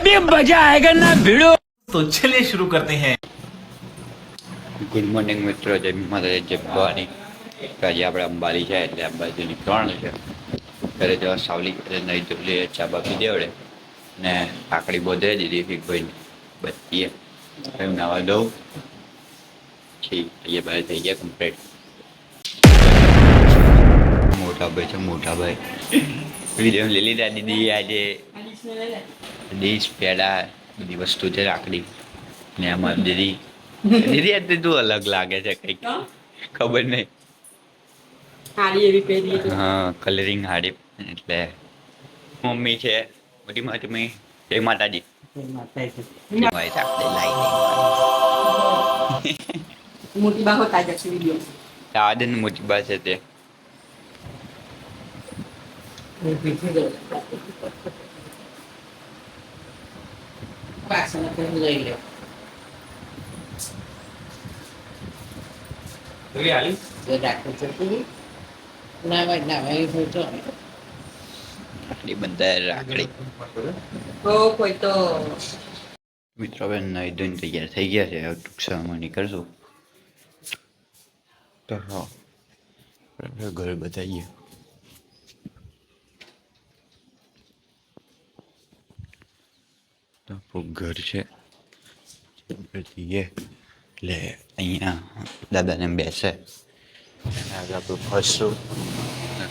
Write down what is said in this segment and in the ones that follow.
अभी मजा आएगा ना भिड़ो। तो चलिए शुरू करते हैं। ગુડ મોર્નિંગ મિત્રો, જય માતા જય ભવાની. આજે આપણે અંબાલી છે એટલે અંબાજી નીકળવાનું છે. ઘરે જવા સાવલી નહીં ધોલી ચા બા પી દેવડે ને આકડી બોધે દીધી ફીકભાઈ બધી એમ નાવા દઉં ઠીક અહીંયા બહાર થઈ ગયા કમ્પ્લીટ. મોટા ભાઈ છે મોટા ભાઈ વિડીયો લઈ લીધા દીદી. આજે ડીશ પેડા બધી વસ્તુ છે રાખડી ને અમારી દીદી દીદી આજે તું અલગ લાગે છે કંઈક ખબર નહીં. હાડી એવી પહેરી હા કલરિંગ હાડી એટલે મમ્મી છે મોટી મમ્મી જય માતાજી મોટી બા હોતા જશે વિડીયો આદન મોટી બા છે તે લઈ લે રાખડી બંધાય રાખડી. કોઈ તો મિત્રો હવે નાઈ ધોઈને તૈયાર થઈ ગયા છે. હવે ટૂંક સમયમાં નીકળશું તો હા ઘર બતાવીએ. તો આપણું ઘર છે જઈએ એટલે અહીંયા દાદાને બેસે આગળ આપણું ફરશું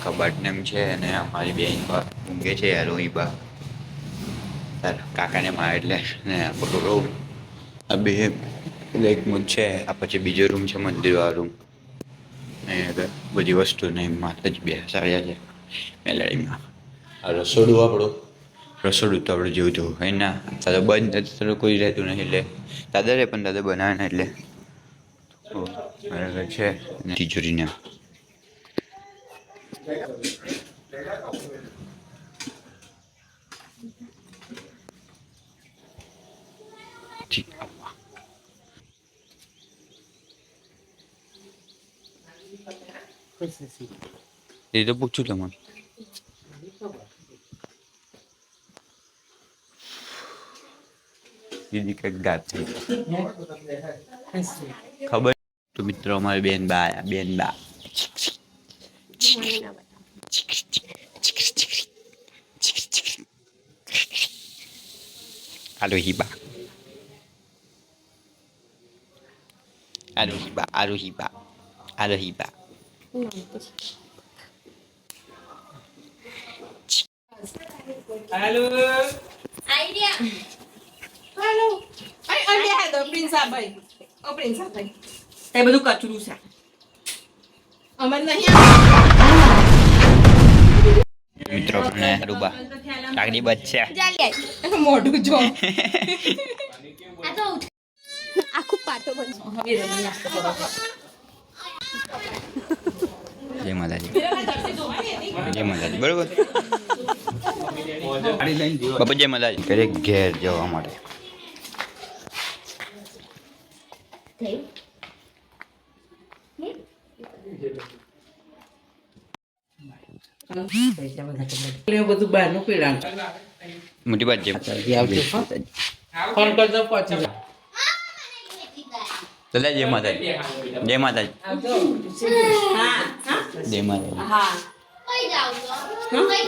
કબાટને એમ છે અને અમારી બેન બા ઊંઘે છે રોઈ બા તારા કાકાને મારે એટલે ને આપણું રૂમ આ બે એક મૂજ છે. આ પછી બીજો રૂમ છે મંદિરવાળો રૂમ ને બધી વસ્તુ ને માતાજી બેસાડ્યા છે મેલાડીમાં. આ રસોડું આપણું રસોડું તો આપણે જેવું તેવું હોય ના દાદા બંધ કોઈ રહેતું નહીં એટલે દાદા રહે પણ દાદા બનાવે ને એટલે બરાબર છે. તિજોરીને એ તો પૂછું તમને દીદી કંઈક ગાત થઈ ખબર. તો મિત્રો અમારી બેન બા આયા બેન બા આરોહીબા આરોહીબા આરોહીબા આરોહીબા હેલો આઈડિયા હેલો આઈ આ તો પ્રિન્સાભાઈ ઓ પ્રિન્સાભાઈ તે બધું કચરું છે અમન નહીં મિત્રો ને રૂબા કાગડી બચ્ચા મોઢું જો આ તો આખું પાટો બનશે હવે નાસ્તો કરો જય માતાજી જય માતાજી બરોબર બાપા જય માતાજી ઘરે ઘેર જવા માટે બધું બહારનું પીડાનું મોટી વાત જય માતાજી ફોન કરજો પહોંચી દાદા જય માતાજી જય માતાજી જય માતાજી હા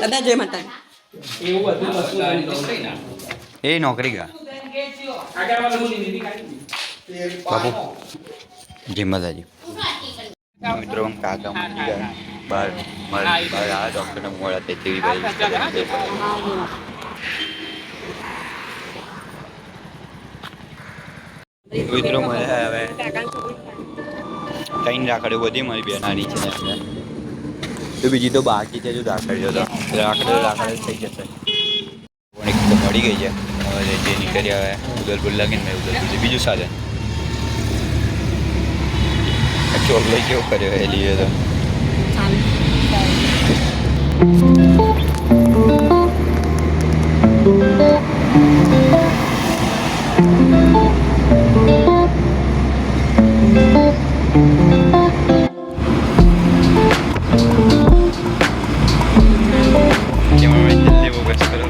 દાદા જય માતા એ નોકરી ગા બાપુ જય માતાજી. મિત્રો કાકા મળી ગયા બહાર બહાર આ ડૉક્ટરને મળ્યા તે તેવી મિત્રો મળ્યા હવે કઈ રાખડે બધી મારી બેનાની છે તો બીજી તો બાકી છે જો રાખડ્યો તો રાખડે થઈ જશે મળી ગઈ છે. હવે જે નીકળી હવે ઉદલપુર લાગીને ઉદલપુર બીજું સાધન ચોક લઈ કેવું કર્યો એ લીધે તો જલ્દી ફોકસ કરો.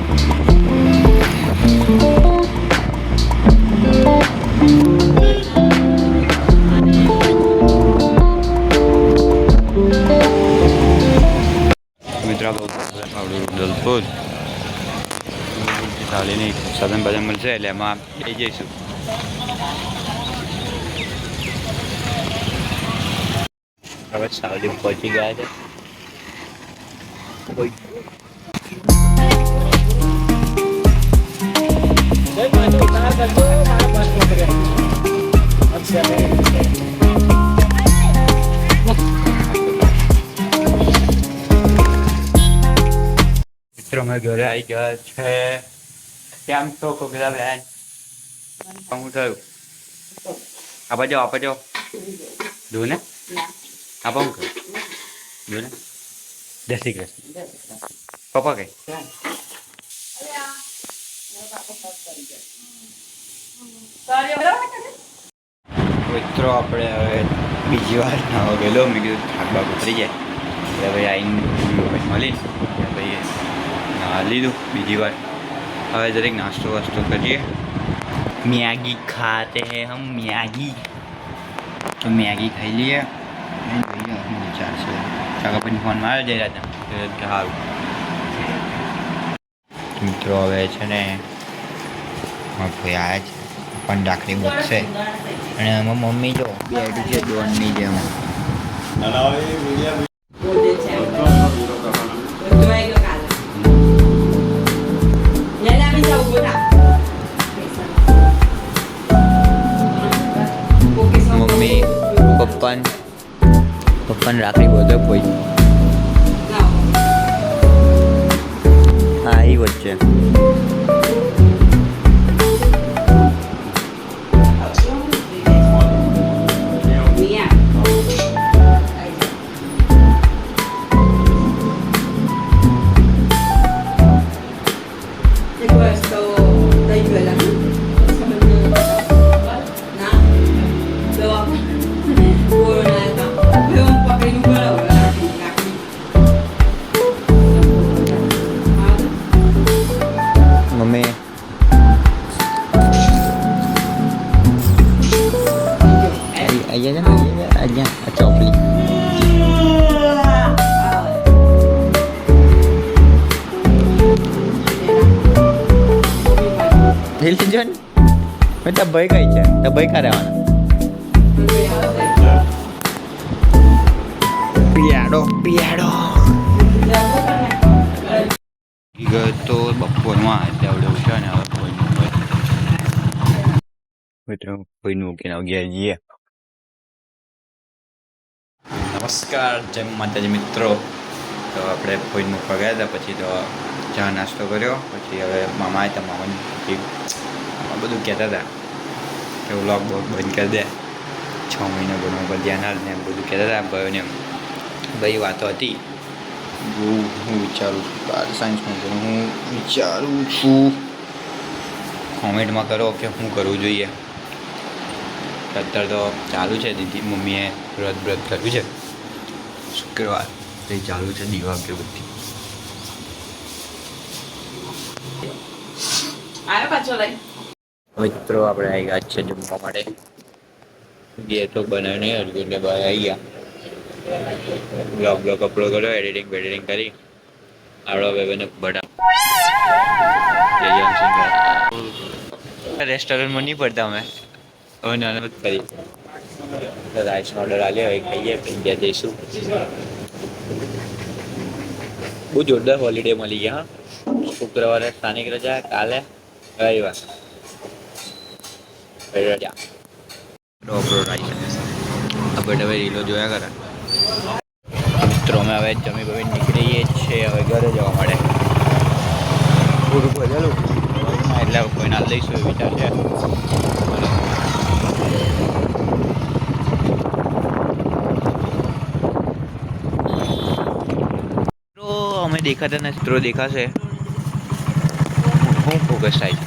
સાવલીની સાધન બધા મળશે એટલે એમાં લઈ જઈશું. હવે સાવલી પહોંચી ગયા છે. મિત્રો અમે ઘરે આવી ગયા છે. કેમ છો કોકલા બેન? શું થયું? આપા જાઓ દો ને આપા હું કહ્યું દો ને. જય શ્રી કૃષ્ણ. પપ્પા કઈ મિત્રો આપણે હવે બીજી વાર નાવા ગયેલો. મેં કીધું થાક બાક ઉતરી જાય એટલે ભાઈ આવીને મળી ભાઈ નાવા લીધું બીજી વાર. હવે દરેક નાસ્તો વાસ્તો કરીએ. मैगी खाते हैं हम मैगी. तो मैगी खाई लिए विचार से કાકા ફોન મારે જઈ રહ્યા હતા સારું. મિત્રો હવે છે ને ભાઈ આવ્યા છે પણ ડાકરી મૂકશે અને એમાં મમ્મી જો બેઠી છે ડોનની જેમ. મમ્મી પપ્પાને રાખડી બોલતો કોઈ હા એ વચ્ચે જોન મેં ભાઈ કઈ છે ભાઈ ખા રહેવાના પિયાડો તો બપોરમાં એટલે આવડે છે ને હવે કોઈનું મૂકીને ગયા જઈએ. નમસ્કાર, જય માતાજી મિત્રો. તો આપણે કોઈ મૂકવા ગયા હતા પછી તો ચા નાસ્તો કર્યો. પછી હવે મામા હતા મામાને પછી બધું કહેતા હતા કે વ્લોગ બંધ કરી દે 6 મહિના ભણવા પર ધ્યાન હાલ ને એમ બધું કહેતા હતા ભાઈઓને. ભાઈ વાતો હતી હું વિચારું છું સાયન્સમાં ભણું. હું વિચારું છું કોમેન્ટમાં કરો કે શું કરવું જોઈએ. અત્યારે તો ચાલુ છે દીદી મમ્મીએ વ્રત કર્યું છે શુક્રવાર તે ચાલુ છે દીવા અગરબત્તી. મિત્રો આપણે આવી ગયા છે જમવા માટે. જે તો બનાવીને એટલે ભાઈ આવી ગયા બ્લોગ અપલોડ કર્યો એડિટિંગ કરી આવડો ભાઈ બડા રેસ્ટોરન્ટમાં નહીં પડતા અમે હવે નાના કરી રાઈસનો ઓર્ડર આવ્યો હવે ખાઈએ પછી જઈશું. બહુ જોરદાર હોલિડે મળી ગયા. શુક્રવારે સ્થાનિક રજા, કાલે રવિવાર રજા. આપણે હવે રીલો જોયા કરે. મિત્રો અમે હવે જમી બમી નીકળીએ છીએ હવે ઘરે જવા માટે. પૂરું ભરેલું એટલે કોઈને હાલ દઈશું એ વિચાર છે. અમે દેખાતા નથી. મિત્રો દેખાશે. હું ફોકસ થાય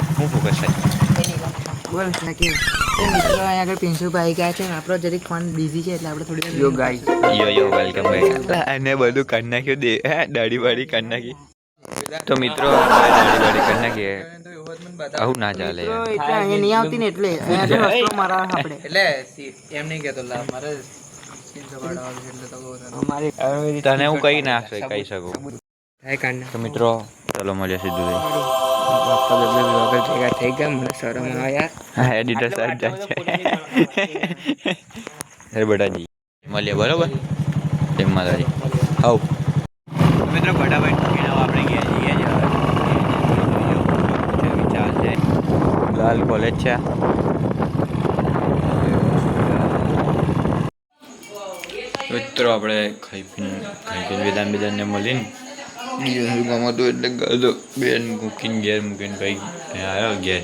બોલ નક્કી મિત્રો અહીંયા આગળ પિન્સુભાઈ ગયા છે ને આપણો જરીક ફોન બિઝી છે એટલે આપણે થોડી યો ગાઈસ યો વેલકમ બેક. અને બધું કરી નાખ્યું દે દાઢી બાડી કરી નાખી. તો મિત્રો દાઢી કરી નાખીએ આવું ના ચાલે એટલે અહીંયા નહીં આવતી ને એટલે મારા આપણે એટલે એમ નહીં કહેતો મારે તને હું કહી ના કહી શકું. તો મિત્રો ચલો મળીએ સીધું. બાપા ગમે વગર ભેગા થઈ ગયા મને શરમ આવે યાર. હા એડિટર સાહેબ જાય છે અરે બટાજી મળીએ બરોબર જય માતાજી આવ મિત્રો બટાભાઈ ઠોકીને આપણે ગયા છીએ વિચાર છે લાલ કોલેજ છે મિત્રો આપણે ખાઈ પીને બેદાનને મળીને ગમતું એટલે ગયો બેન મૂકીને ઘેર મૂકીને કંઈ આવ્યો ઘેર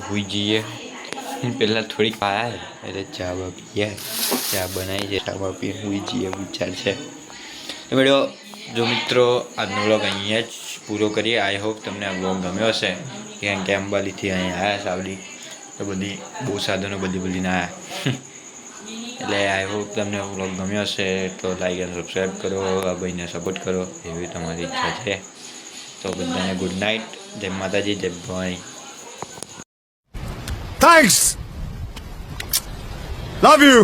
હોઈ જઈએ પહેલાં થોડીક પાયા એટલે ચા બા પીએ ચા બનાવી છે ચા બા પીને હોઈ જઈએ વિચાર છે તો મેળો જો મિત્રો આજનો બ્લોગ અહીંયા જ પૂરો કરીએ આઈ હોપ તમને આ બ્લોગ ગમ્યો હશે કારણ કે અંબાલીથી અહીંયા આવ્યા સાવડી તો બધી બહુ સાધનો બદલીને આવ્યા એટલે આઈ હોપ તમને બ્લોગ ગમ્યો હશે તો લાઈક અને સબસ્ક્રાઈબ કરો આ ભાઈને સપોર્ટ કરો એવી તમારી ઈચ્છા છે તો બધાને ગુડ નાઇટ જય માતાજી જય ભવાની Thanks. Love you.